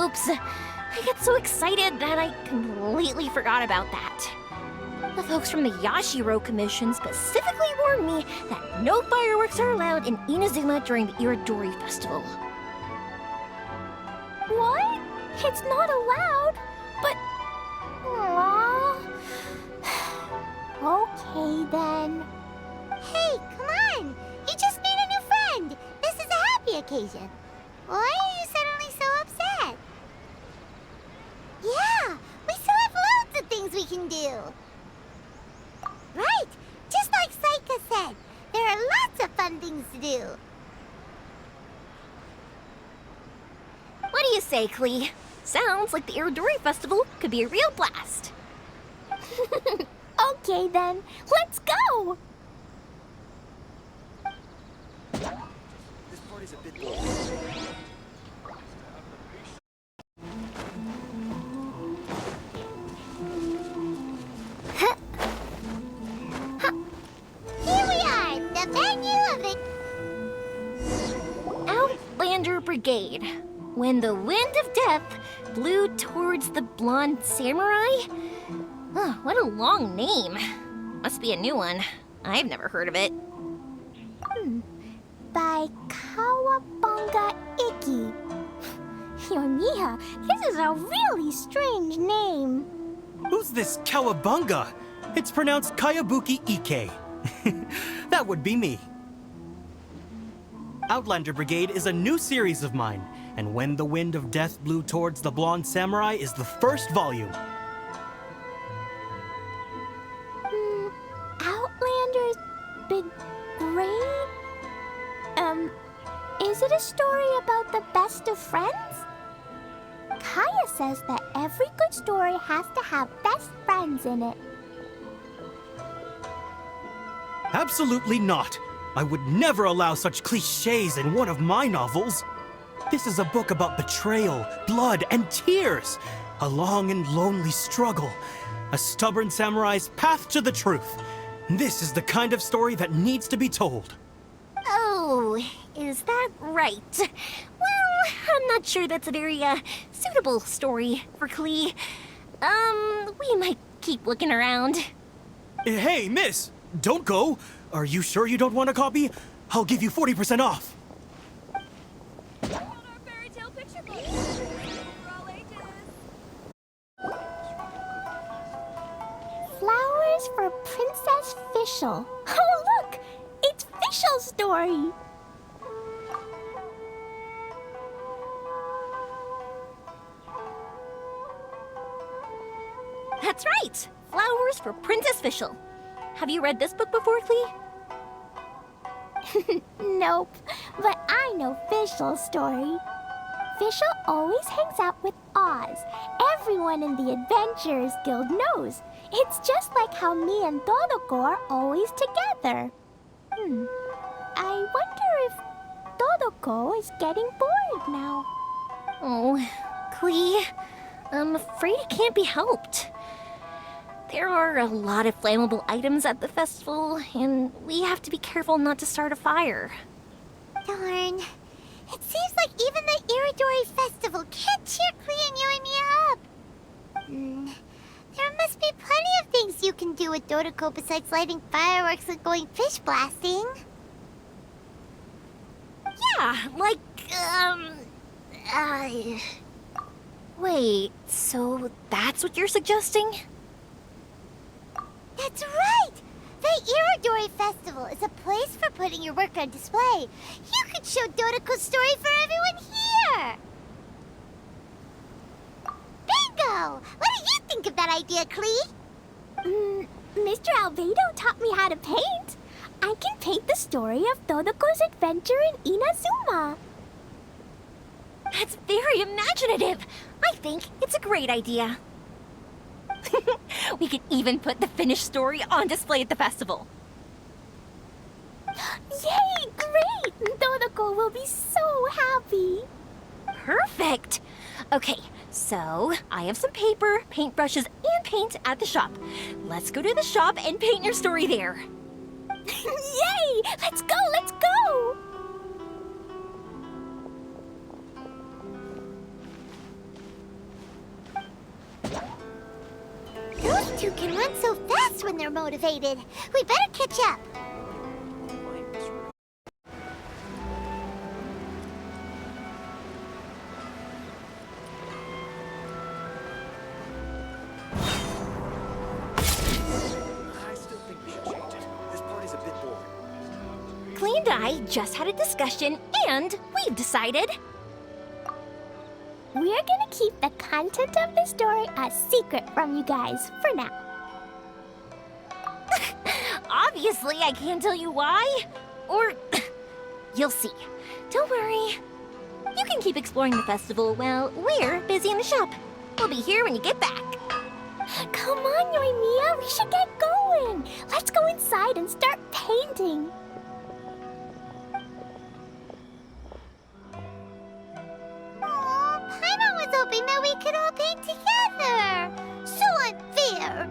Oops. I got so excited that I completely forgot about that. The folks from the Yashiro Commission specifically warned me that no fireworks are allowed in Inazuma during the Iridori Festival. What? It's not allowed? But... Aww. Okay, then. Hey, come on! You just made a new friend! This is a happy occasion. Why are you suddenly so upset? Yeah, we still have loads of things we can do. Right, just like Saika said, there are lots of fun things to do. What do you say, Klee? Sounds like the Iridori Festival could be a real blast. Okay, then, let's go! This party's a bit boring. Here we are, the venue of it. Outlander Brigade. When the wind of death blew towards the blonde samurai? Oh, what a long name. Must be a new one. I've never heard of it. By Kawabunga Iki. Yoimiya, this is a really strange name. Who's this Kawabunga? It's pronounced Kayabuki Ike. That would be me. Outlander Brigade is a new series of mine, and When the Wind of Death Blew Towards the Blonde Samurai is the first volume. Outlander's Brigade? Is it a story about the best of friends? Kaya says that every good story has to have best friends in it. Absolutely not. I would never allow such cliches in one of my novels. This is a book about betrayal, blood, and tears. A long and lonely struggle. A stubborn samurai's path to the truth. This is the kind of story that needs to be told. Oh, is that right? Well, I'm not sure that's a very, suitable story for Klee. We might keep looking around. Hey, miss! Don't go! Are you sure you don't want a copy? I'll give you 40% off. Flowers for Princess Fischl. Oh, look! It's Fischl's story! That's right! Flowers for Princess Fischl. Have you read this book before, Klee? Nope, but I know Fischl's story. Fischl always hangs out with Oz. Everyone in the Adventurers Guild knows. It's just like how me and Todoko are always together. I wonder if Todoko is getting bored now. Oh, Klee, I'm afraid it can't be helped. There are a lot of flammable items at the festival, and we have to be careful not to start a fire. Darn. It seems like even the Iridori Festival can't cheer Klee and Yoimiya up. There must be plenty of things you can do with Todoko besides lighting fireworks and going fish blasting. Yeah, like, Wait, so that's what you're suggesting? That's right! The Iridori Festival is a place for putting your work on display. You could show Dodoko's story for everyone here! Bingo! What do you think of that idea, Klee? Mr. Albedo taught me how to paint. I can paint the story of Dodoko's adventure in Inazuma. That's very imaginative. I think it's a great idea. We could even put the finished story on display at the festival. Yay! Great! Dodoko will be so happy. Perfect. Okay, so I have some paper, paintbrushes, and paint at the shop. Let's go to the shop and paint your story there. Yay! Let's go! Let's go! two can run so fast when they're motivated. We better catch up. I still think we should change it. This party's a bit boring. Clee and I just had a discussion, and we've decided. We're gonna keep the content of the story a secret from you guys for now. Obviously, I can't tell you why. Or you'll see. Don't worry. You can keep exploring the festival while we're busy in the shop. We'll be here when you get back. Come on, Yoimiya, we should get going. Let's go inside and start painting. Paimon was hoping that we could all paint together. So unfair.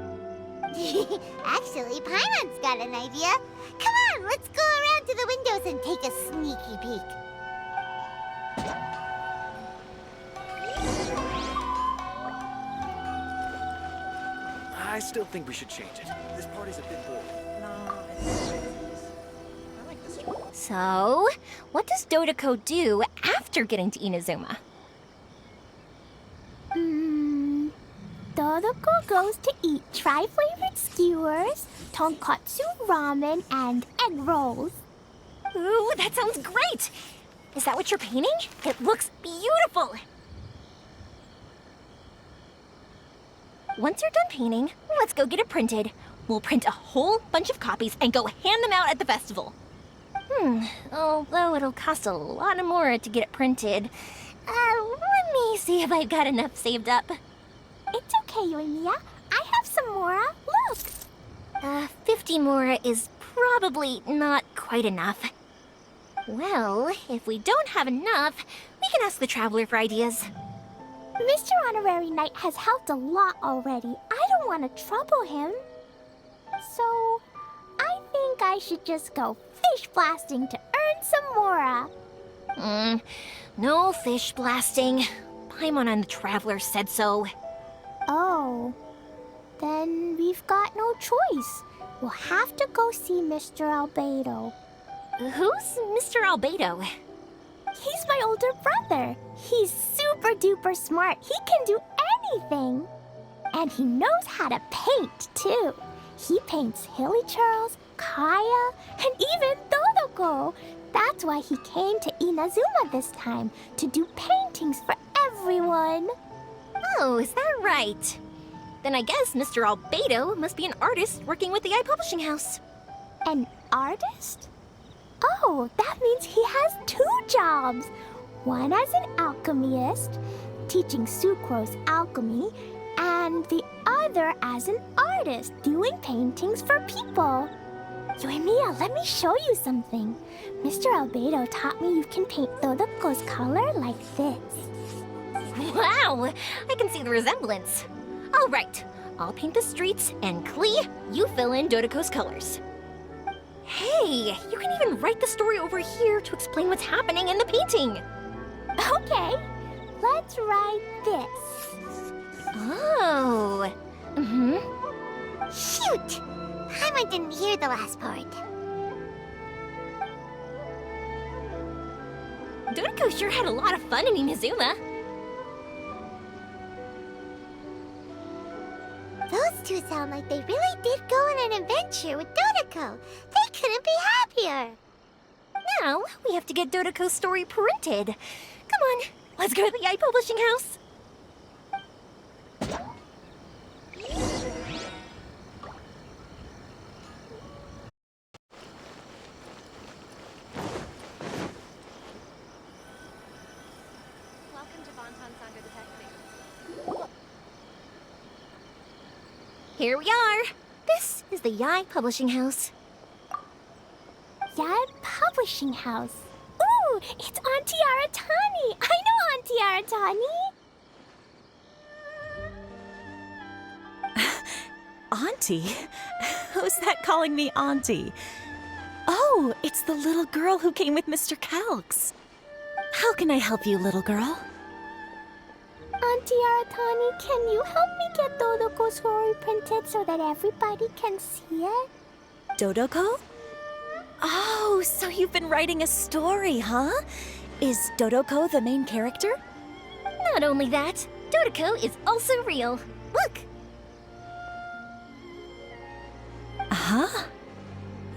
Actually, Paimon's got an idea. Come on, let's go around to the windows and take a sneaky peek. I still think we should change it. This party's a bit boring. No, I like this one. So, what does Dodoko do after getting to Inazuma? Dodoko goes to eat tri-flavored skewers, tonkatsu ramen, and egg rolls. Ooh, that sounds great! Is that what you're painting? It looks beautiful! Once you're done painting, let's go get it printed. We'll print a whole bunch of copies and go hand them out at the festival. Although it'll cost a lot more to get it printed. Let me see if I've got enough saved up. It's okay, Yoimiya. I have some more. Look. 50 more is probably not quite enough. Well, if we don't have enough, we can ask the Traveler for ideas. Mr. Honorary Knight has helped a lot already. I don't want to trouble him. So, I think I should just go fish blasting to earn some more. No fish blasting. Paimon and the Traveler said so. Oh, then we've got no choice. We'll have to go see Mr. Albedo. Who's Mr. Albedo? He's my older brother. He's super duper smart. He can do anything. And he knows how to paint, too. He paints Hilly Charles, Kaya, and even Dodoko. That's why he came to Inazuma this time, to do paintings for everyone. Oh, is that right? Then I guess Mr. Albedo must be an artist working with the iPublishing House. An artist? Oh, that means he has 2 jobs. One as an alchemist, teaching Sucrose alchemy, and the other as an artist, doing paintings for people. Yoimiya, let me show you something. Mr. Albedo taught me you can paint Dodoko's color like this. Wow, I can see the resemblance. All right, I'll paint the streets, and Klee, you fill in Dodoko's colors. Hey, you can even write the story over here to explain what's happening in the painting. Okay, let's write this. Oh. Shoot! Paimon didn't hear the last part. Dodoko sure had a lot of fun in Inazuma. Those two sound like they really did go on an adventure with Dodoko. They couldn't be happier. Now, we have to get Dodoko's story printed. Come on, let's go to the iPublishing House. Here we are. This is the Yai Publishing House. Yai Publishing House. Ooh, it's Auntie Aratani. I know Auntie Aratani. Auntie? Who's that calling me Auntie? Oh, it's the little girl who came with Mr. Calx. How can I help you, little girl? Auntie Aratani, can you help me get Dodoko's story printed so that everybody can see it? Dodoko? Oh, so you've been writing a story, huh? Is Dodoko the main character? Not only that, Dodoko is also real. Look! Huh?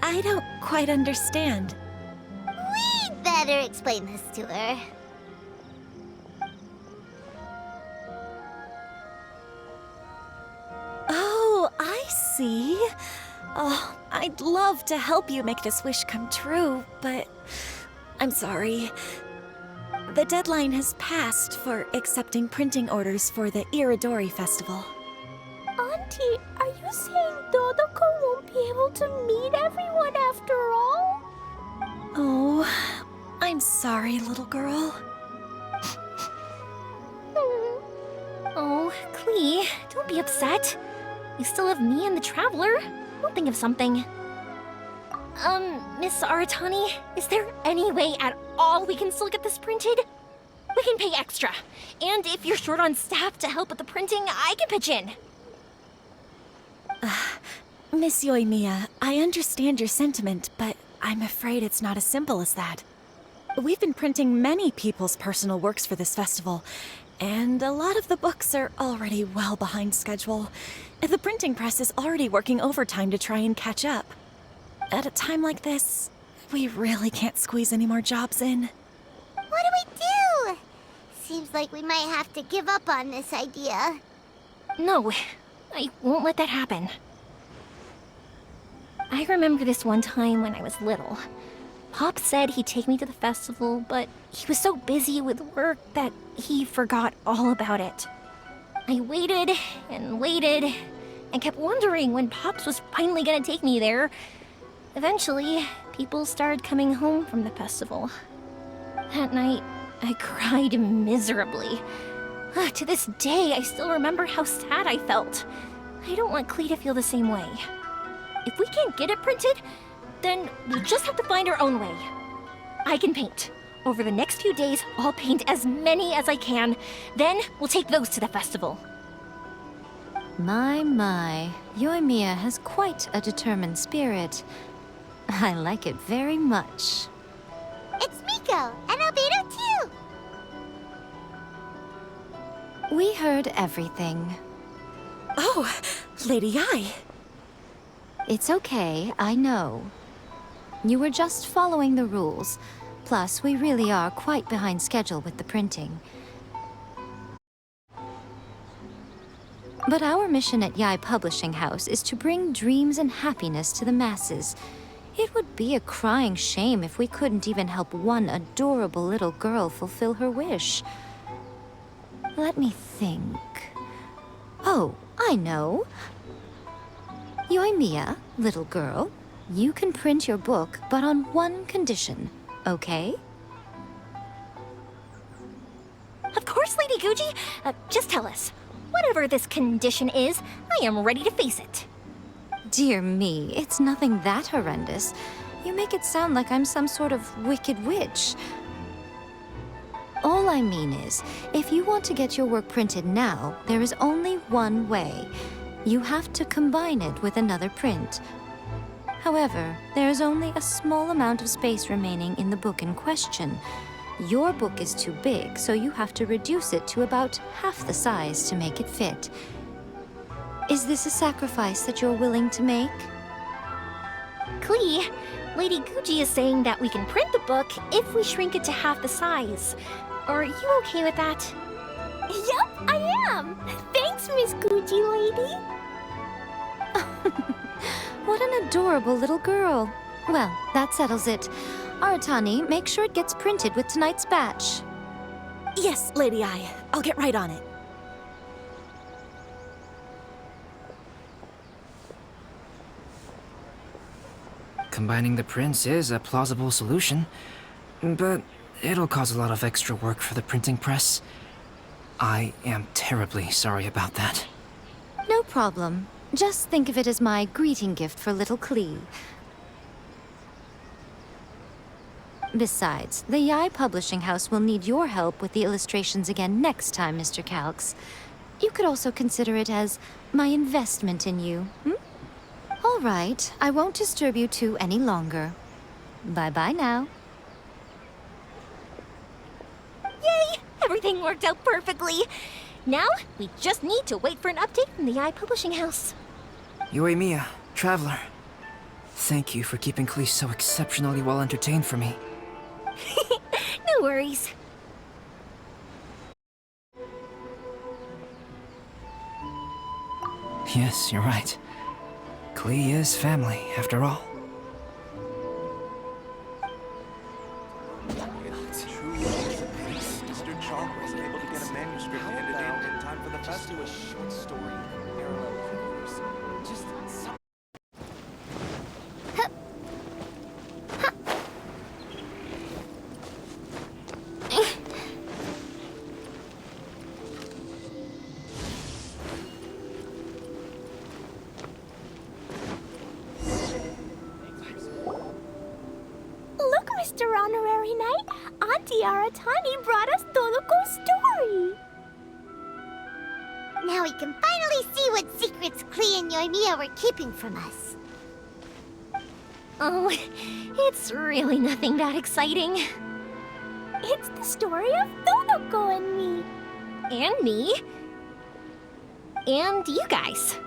I don't quite understand. We'd better explain this to her. Oh, I see. Oh, I'd love to help you make this wish come true, but I'm sorry. The deadline has passed for accepting printing orders for the Iridori Festival. Auntie, are you saying Dodoko won't be able to meet everyone after all? Oh, I'm sorry, little girl. Oh, Klee, don't be upset. You still have me and the Traveler. We'll think of something. Miss Aratani, is there any way at all we can still get this printed? We can pay extra. And if you're short on staff to help with the printing, I can pitch in. Miss Yoimiya, I understand your sentiment, but I'm afraid it's not as simple as that. We've been printing many people's personal works for this festival, and a lot of the books are already well behind schedule. The printing press is already working overtime to try and catch up. At a time like this, we really can't squeeze any more jobs in. What do we do? Seems like we might have to give up on this idea. No, I won't let that happen. I remember this one time when I was little. Pop said he'd take me to the festival, but he was so busy with work that he forgot all about it. I waited and kept wondering when Pops was finally gonna take me there. Eventually, people started coming home from the festival. That night, I cried miserably. To this day, I still remember how sad I felt. I don't want Klee to feel the same way. If we can't get it printed, then we'll just have to find our own way. I can paint. Over the next few days, I'll paint as many as I can. Then we'll take those to the festival. My. Yoimiya has quite a determined spirit. I like it very much. It's Miko and Albedo too. We heard everything. Oh, Lady Ai. It's okay, I know. You were just following the rules. Plus, we really are quite behind schedule with the printing. But our mission at Yai Publishing House is to bring dreams and happiness to the masses. It would be a crying shame if we couldn't even help one adorable little girl fulfill her wish. Let me think. Oh, I know. Yoimiya, little girl, you can print your book, but on one condition, okay? Of course, Lady Guji. Just tell us. Whatever this condition is, I am ready to face it. Dear me, it's nothing that horrendous. You make it sound like I'm some sort of wicked witch. All I mean is, if you want to get your work printed now, there is only one way. You have to combine it with another print. However, there is only a small amount of space remaining in the book in question. Your book is too big, so you have to reduce it to about half the size to make it fit. Is this a sacrifice that you're willing to make? Klee, Lady Guji is saying that we can print the book if we shrink it to half the size. Are you okay with that? Yup, I am. Thanks, Miss Gucci Lady. What an adorable little girl. Well, that settles it. Aratani, make sure it gets printed with tonight's batch. Yes, Lady Ai. I'll get right on it. Combining the prints is a plausible solution, but it'll cause a lot of extra work for the printing press. I am terribly sorry about that. No problem. Just think of it as my greeting gift for little Klee. Besides, the Yai Publishing House will need your help with the illustrations again next time, Mr. Calx. You could also consider it as my investment in you, All right, I won't disturb you two any longer. Bye-bye now. Yay! Everything worked out perfectly. Now, we just need to wait for an update from the Yai Publishing House. Mia, Traveler. Thank you for keeping Klee so exceptionally well entertained for me. No worries. Yes, you're right. Klee is family, after all. Mr. Chalk wasn't able to get a manuscript handed in time for the festival. Just do a short story, parallel universe. Just some... Look, Mr. Honorary Knight, Auntie Aratani brought us Toloko's story. Now we can finally see what secrets Klee and Yoimiya were keeping from us. Oh, it's really nothing that exciting. It's the story of Toloko and me. And me. And you guys.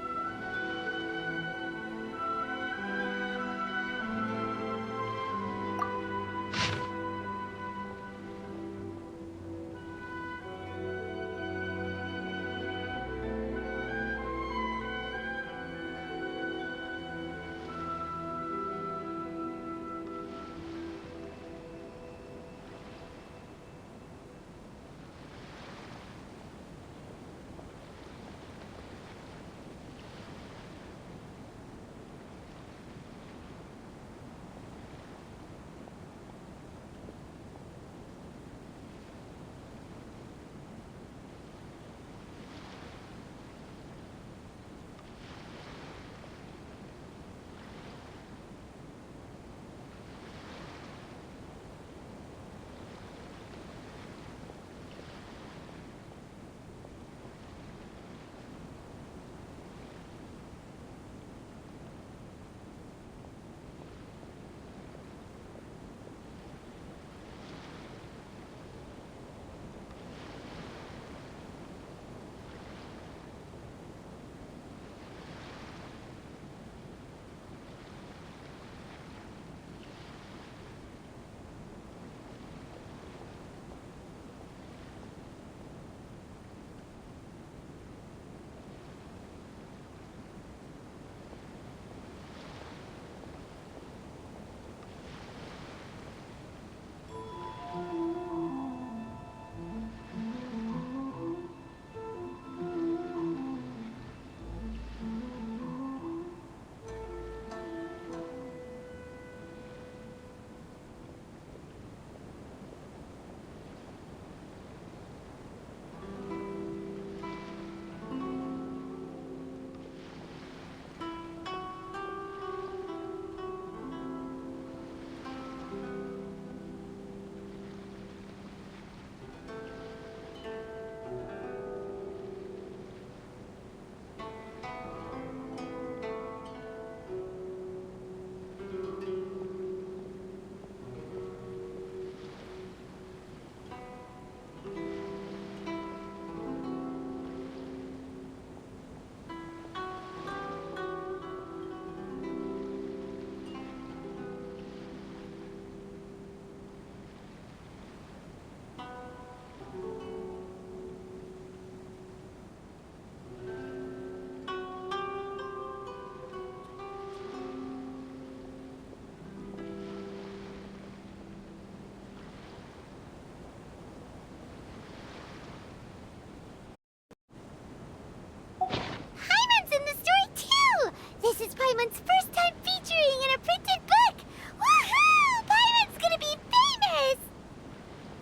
This is Paimon's first time featuring in a printed book! Woohoo! Paimon's gonna be famous!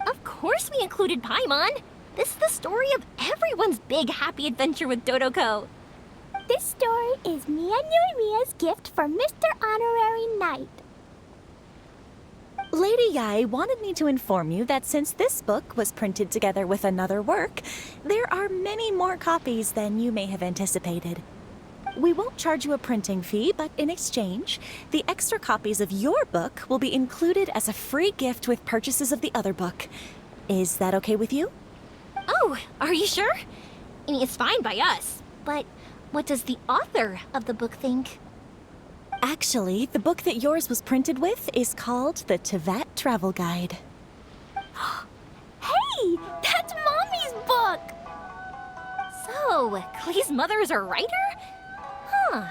Of course we included Paimon. This is the story of everyone's big happy adventure with Dodoko. This story is me and Yoimiya's gift for Mr. Honorary Knight. Lady Yai wanted me to inform you that since this book was printed together with another work, there are many more copies than you may have anticipated. We won't charge you a printing fee, but in exchange, the extra copies of your book will be included as a free gift with purchases of the other book. Is that okay with you? Oh, are you sure? I mean, it's fine by us. But what does the author of the book think? Actually, the book that yours was printed with is called the Teyvat Travel Guide. Hey, that's Mommy's book! So, Klee's mother is a writer? Huh.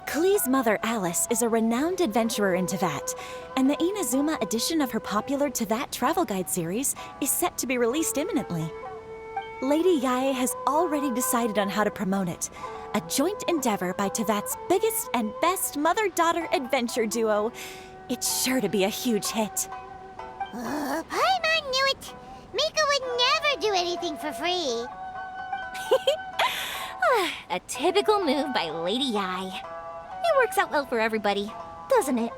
Klee's mother, Alice, is a renowned adventurer in Teyvat, and the Inazuma edition of her popular Teyvat Travel Guide series is set to be released imminently. Lady Yai has already decided on how to promote it, a joint endeavor by Teyvat's biggest and best mother-daughter adventure duo. It's sure to be a huge hit. Paimon knew it. Mika would never do anything for free. A typical move by Lady Yai. It works out well for everybody, doesn't it?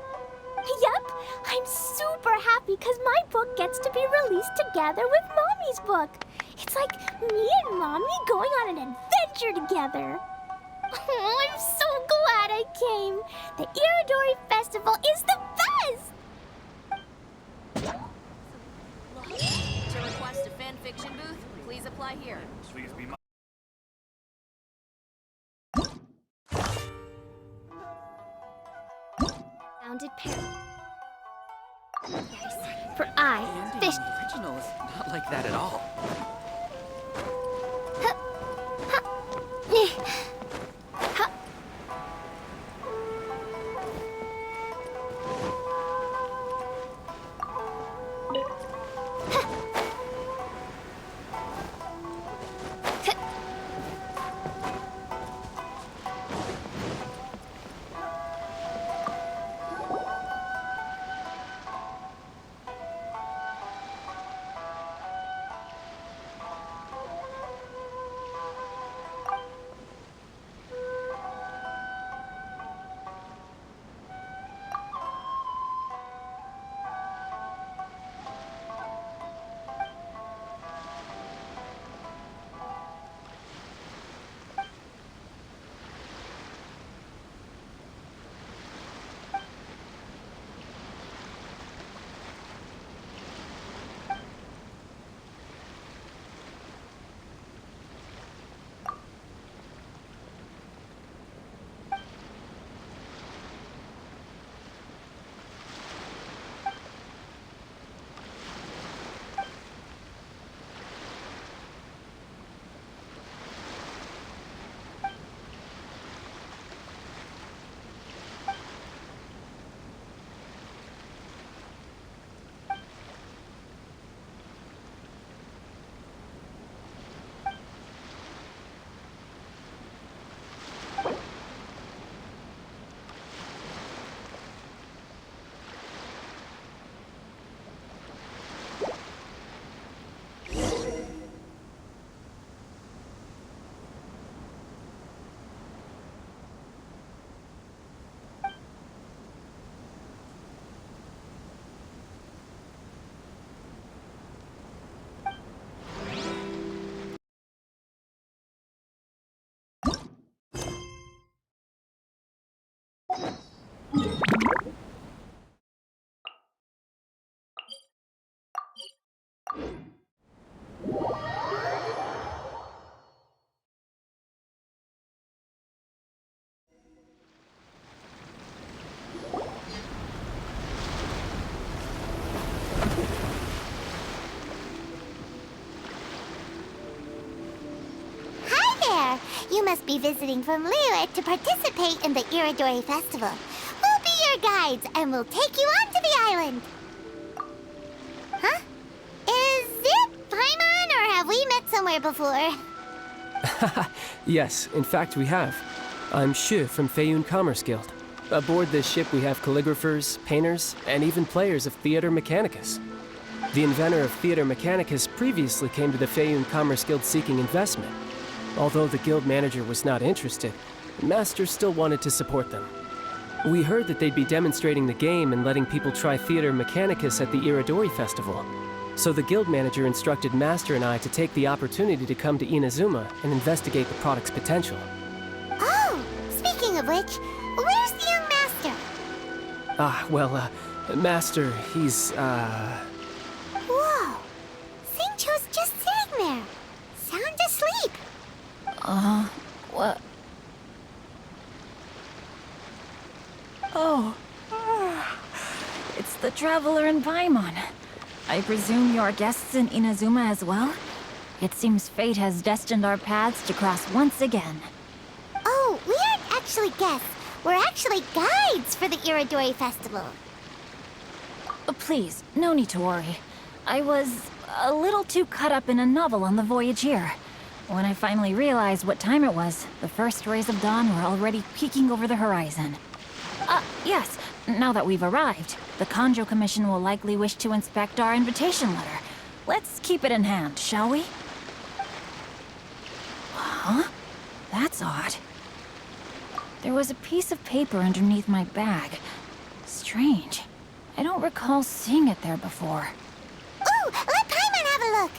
Yep, I'm super happy because my book gets to be released together with Mommy's book. It's like me and Mommy going on an adventure together. Oh, I'm so glad I came. The Iridori Festival is the best! To request a fan fiction booth, please apply here. Founded pair. Yes, for I, fish. Original is not like that at all. You must be visiting from Liyue to participate in the Iridori Festival. We'll be your guides, and we'll take you onto the island. Huh? Is it Paimon, or have we met somewhere before? Yes, in fact we have. I'm Shu from Feiyun Commerce Guild. Aboard this ship we have calligraphers, painters, and even players of Theater Mechanicus. The inventor of Theater Mechanicus previously came to the Feiyun Commerce Guild seeking investment. Although the guild manager was not interested, the master still wanted to support them. We heard that they'd be demonstrating the game and letting people try Theater Mechanicus at the Iridori Festival. So the guild manager instructed Master and I to take the opportunity to come to Inazuma and investigate the product's potential. Oh, speaking of which, where's the young master? Master, he's, Whoa! Xingqiu's just sitting there, sound asleep. What? Oh. It's the Traveler and Paimon. I presume you're guests in Inazuma as well? It seems fate has destined our paths to cross once again. Oh, we aren't actually guests. We're actually guides for the Iridori Festival. Please, no need to worry. I was a little too caught up in a novel on the voyage here. When I finally realized what time it was, the first rays of dawn were already peeking over the horizon. Yes, now that we've arrived, the Kanjo Commission will likely wish to inspect our invitation letter. Let's keep it in hand, shall we? Huh? That's odd. There was a piece of paper underneath my bag. Strange. I don't recall seeing it there before. Ooh, let Paimon have a look.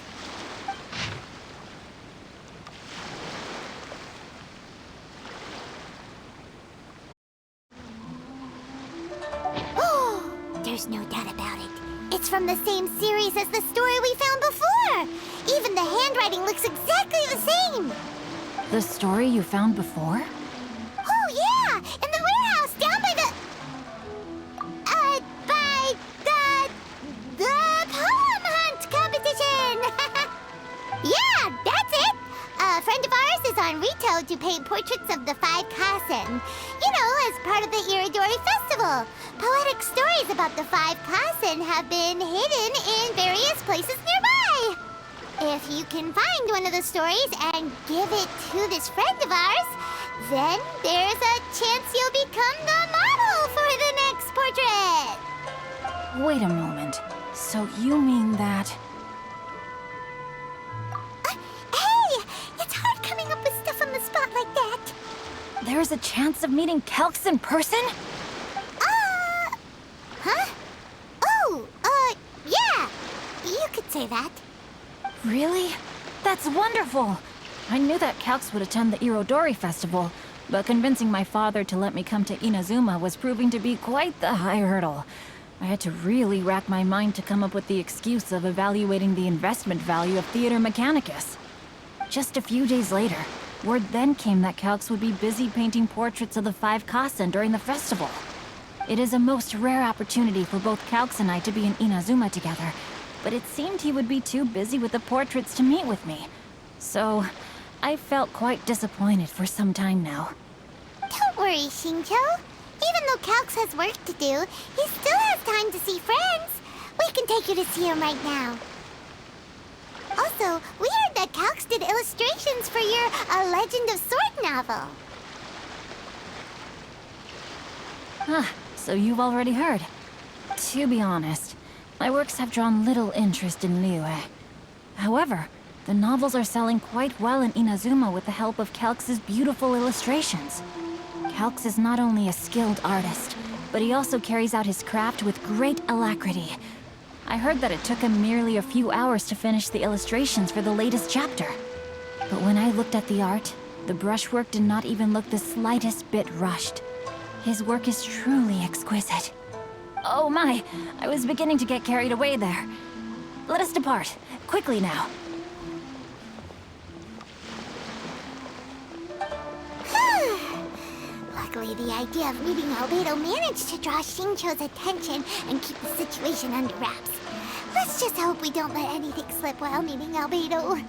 Oh, there's no doubt about it. It's from the same series as the story we found before. Even the handwriting looks exactly the same. The story you found before? Oh, yeah! In the warehouse down by the... the poem hunt competition! Yeah, that's it! A friend of ours is on Ritou to paint portraits of the 5 Kasen. You know, as part of the Iridori Festival. Poetic stories about the 5 Kasen have been hidden in various places nearby. If you can find one of the stories and give it to this friend of ours, then there's a chance you'll become the model for the next portrait. Wait a moment. So you mean that... Hey! It's hard coming up with stuff on the spot like that. There's a chance of meeting Calx in person? Huh? Oh, yeah. You could say that. Really? That's wonderful! I knew that Calx would attend the Irodori Festival, but convincing my father to let me come to Inazuma was proving to be quite the high hurdle. I had to really rack my mind to come up with the excuse of evaluating the investment value of Theater Mechanicus. Just a few days later, word then came that Calx would be busy painting portraits of the 5 Kasen during the festival. It is a most rare opportunity for both Calx and I to be in Inazuma together, but it seemed he would be too busy with the portraits to meet with me. So, I felt quite disappointed for some time now. Don't worry, Xingqiu. Even though Calx has work to do, he still has time to see friends. We can take you to see him right now. Also, we heard that Calx did illustrations for your A Legend of Sword novel. So you've already heard. To be honest, my works have drawn little interest in Liyue. However, the novels are selling quite well in Inazuma with the help of Calx's beautiful illustrations. Calx is not only a skilled artist, but he also carries out his craft with great alacrity. I heard that it took him merely a few hours to finish the illustrations for the latest chapter. But when I looked at the art, the brushwork did not even look the slightest bit rushed. His work is truly exquisite. Oh my, I was beginning to get carried away there. Let us depart, quickly now. Luckily, the idea of meeting Albedo managed to draw Xingqiu's attention and keep the situation under wraps. Let's just hope we don't let anything slip while meeting Albedo.